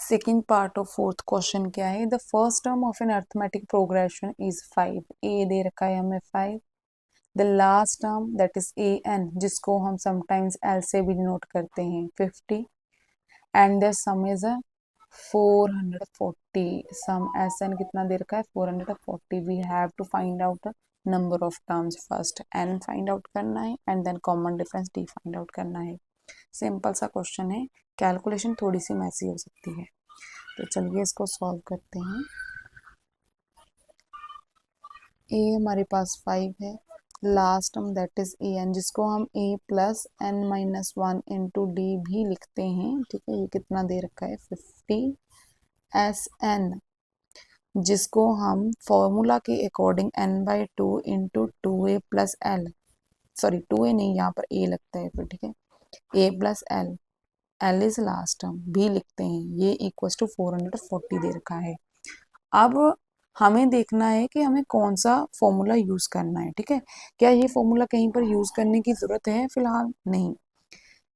Second part of fourth question क्या है, the first term of an arithmetic progression is 5। A दे रखा है हमें 5। The last term that is a n, जिसको हम समटाइम्स एल से भी डिनोट करते हैं, 50। And the sum is 440। Sum s n कितना दे रखा है, 440। We have to find out number of terms first, n find out करना है and then common difference d find out करना है। सिंपल सा क्वेश्चन है, कैलकुलेशन थोड़ी सी मैसी हो सकती है, तो चलिए इसको सॉल्व करते हैं। ए हमारे पास 5 है, last term that is a n, जिसको हम a plus n minus 1 into d भी लिखते हैं, ठीक है। ये कितना दे रखा है, 50 एस एन, जिसको हम फॉर्मूला के according n by 2 into 2a plus l, sorry 2a नहीं, यहाँ पर ए लगता है फिर, ठीक है। A plus l, l is last term भी लिखते हैं, ये इक्वल टू 440 दे रखा है। अब हमें देखना है कि हमें कौन सा फॉर्मूला यूज करना है, ठीक है। क्या ये फॉर्मूला कहीं पर यूज करने की जरूरत है, फिलहाल नहीं।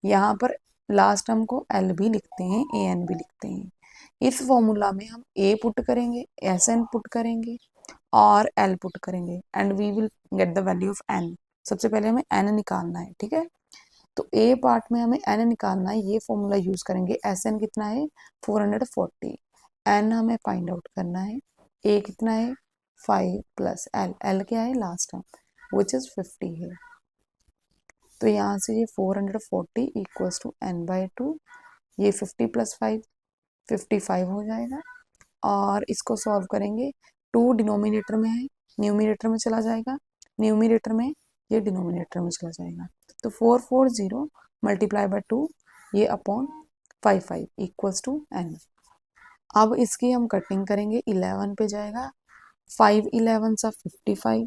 यहाँ पर लास्ट टर्म को एल भी लिखते हैं, ए एन भी लिखते हैं। इस फॉर्मूला में हम ए पुट करेंगे, एस एन पुट करेंगे और एल पुट करेंगे and we will get the value of N. सबसे पहले हमें एन निकालना है, ठीक है। तो ए पार्ट में हमें एन निकालना है, ये फॉर्मूला यूज करेंगे। एस एन कितना है, 440। एन हमें फाइंड आउट करना है, ए कितना है, 5 प्लस एल, एल क्या है, लास्ट टर्म विच इज 50 है। तो यहाँ से ये 440 इक्वल्स टू एन बाई 2, ये 50 प्लस 5 55 हो जाएगा। और इसको सॉल्व करेंगे, 2 डिनोमिनेटर में है, न्यूमिनेटर में चला जाएगा, न्यूमिनेटर में ये डिनोमिनेटर में चला जाएगा। तो 440 मल्टीप्लाई बाय 2, ये अपॉन 55 इक्वल्स टू एन। अब इसकी हम कटिंग करेंगे, 11 पे जाएगा, 5 11 सा 55,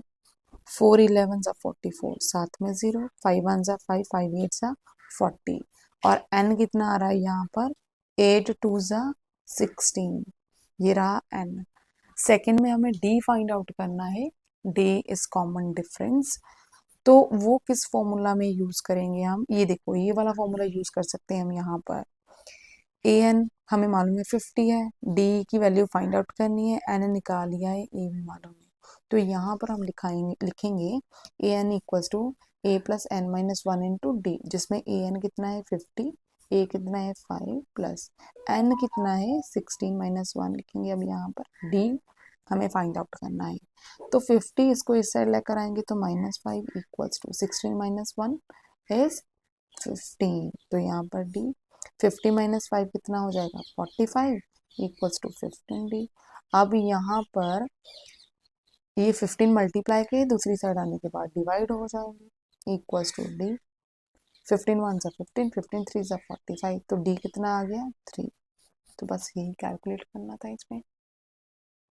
4 11 सा 44, साथ में 0, 5 1 सा 5, 5 8 सा 40। और n कितना आ रहा है यहाँ पर, 8 2 सा 16, ये रहा n। सेकेंड में हमें d फाइंड आउट करना है, d इज कॉमन डिफरेंस। तो वो किस फॉर्मूला में यूज करेंगे हम, ये देखो, ये वाला फॉर्मूला यूज कर सकते हैं हम। यहाँ पर ए एन हमें मालूम है 50 है, डी की वैल्यू फाइंड आउट करनी है, एन निकाल लिया है, ए भी मालूम है। तो यहाँ पर हम लिखेंगे a n equals to a plus n minus 1 into d, जिसमें ए एन कितना है 50, ए कितना है 5 प्लस एन कितना है 16 माइनस 1 लिखेंगे। अब यहाँ पर डी हमें फाइंड आउट करना है, तो 50 इसको इस साइड लेकर आएंगे तो -5 इक्वल्स टू 16 माइनस 1 इज 15। तो यहाँ पर डी 50 माइनस 5 कितना हो जाएगा, 45 इक्वल्स टू 15 डी। अब यहाँ पर ये 15 मल्टीप्लाई के दूसरी साइड आने के बाद डिवाइड हो जाएंगे, इक्वल्स टू डी। 15 1 सा 15, 15 3 सा 45, तो डी कितना आ गया, 3। तो बस यही कैलकुलेट करना था इसमें।